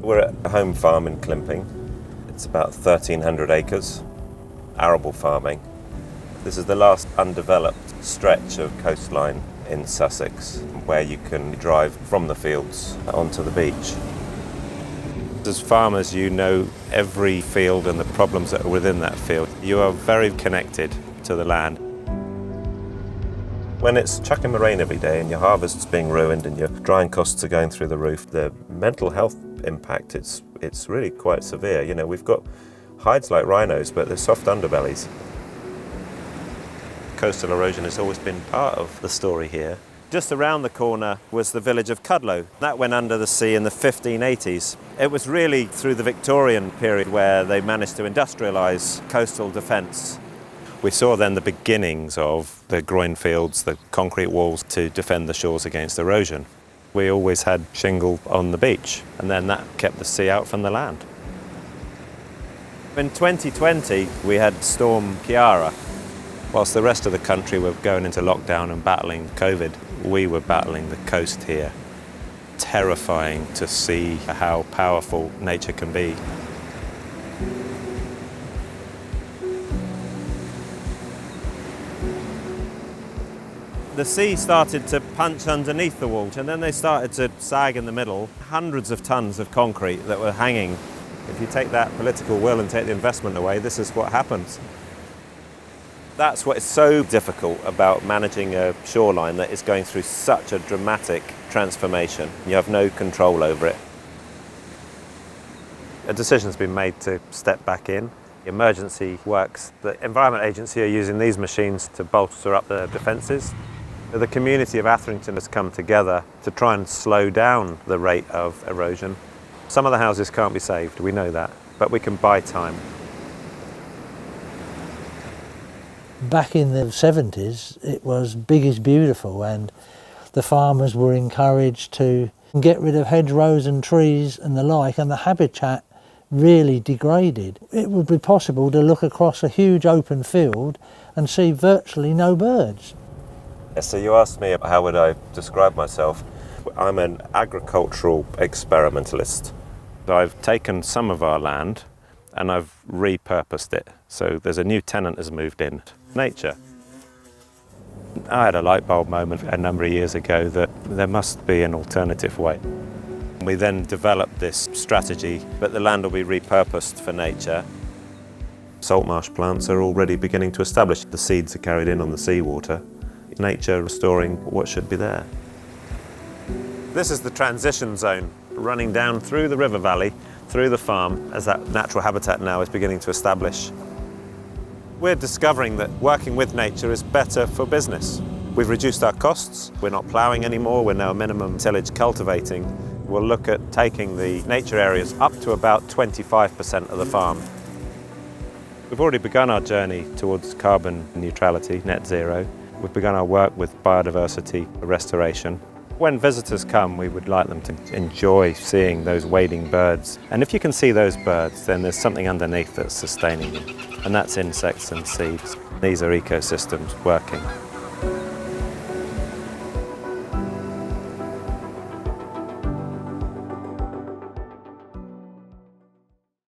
We're at a home farm in Climping. It's about 1,300 acres, arable farming. This is the last undeveloped stretch of coastline in Sussex where you can drive from the fields onto the beach. As farmers, you know every field and the problems that are within that field. You are very connected to the land. When it's chucking the rain every day and your harvest's being ruined and your drying costs are going through the roof, the mental health impact, it's really quite severe. You know, we've got hides like rhinos, but they're soft underbellies. Coastal erosion has always been part of the story here. Just around the corner was the village of Cudlow. That went under the sea in the 1580s. It was really through the Victorian period where they managed to industrialise coastal defence. We saw then the beginnings of the groin fields, the concrete walls to defend the shores against erosion. We always had shingle on the beach, and then that kept the sea out from the land. In 2020, we had Storm Ciara. Whilst the rest of the country were going into lockdown and battling COVID, we were battling the coast here. Terrifying to see how powerful nature can be. The sea started to punch underneath the wall, and then they started to sag in the middle. Hundreds of tons of concrete that were hanging. If you take that political will and take the investment away, this is what happens. That's what is so difficult about managing a shoreline that is going through such a dramatic transformation. You have no control over it. A decision's been made to step back in. Emergency works. The Environment Agency are using these machines to bolster up the defences. The community of Atherington has come together to try and slow down the rate of erosion. Some of the houses can't be saved, we know that, but we can buy time. Back in the 70s, it was big is beautiful, and the farmers were encouraged to get rid of hedgerows and trees and the like, and the habitat really degraded. It would be possible to look across a huge open field and see virtually no birds. So you asked me how would I describe myself. I'm an agricultural experimentalist. I've taken some of our land and I've repurposed it. So there's a new tenant has moved in. Nature. I had a light bulb moment a number of years ago that there must be an alternative way. We then developed this strategy, but the land will be repurposed for nature. Salt marsh plants are already beginning to establish. The seeds are carried in on the seawater. Nature restoring what should be there. This is the transition zone running down through the river valley, through the farm, as that natural habitat now is beginning to establish. We're discovering that working with nature is better for business. We've reduced our costs, we're not ploughing anymore, we're now minimum tillage cultivating. We'll look at taking the nature areas up to about 25% of the farm. We've already begun our journey towards carbon neutrality, net zero. We've begun our work with biodiversity restoration. When visitors come, we would like them to enjoy seeing those wading birds. And if you can see those birds, then there's something underneath that's sustaining them. And that's insects and seeds. These are ecosystems working.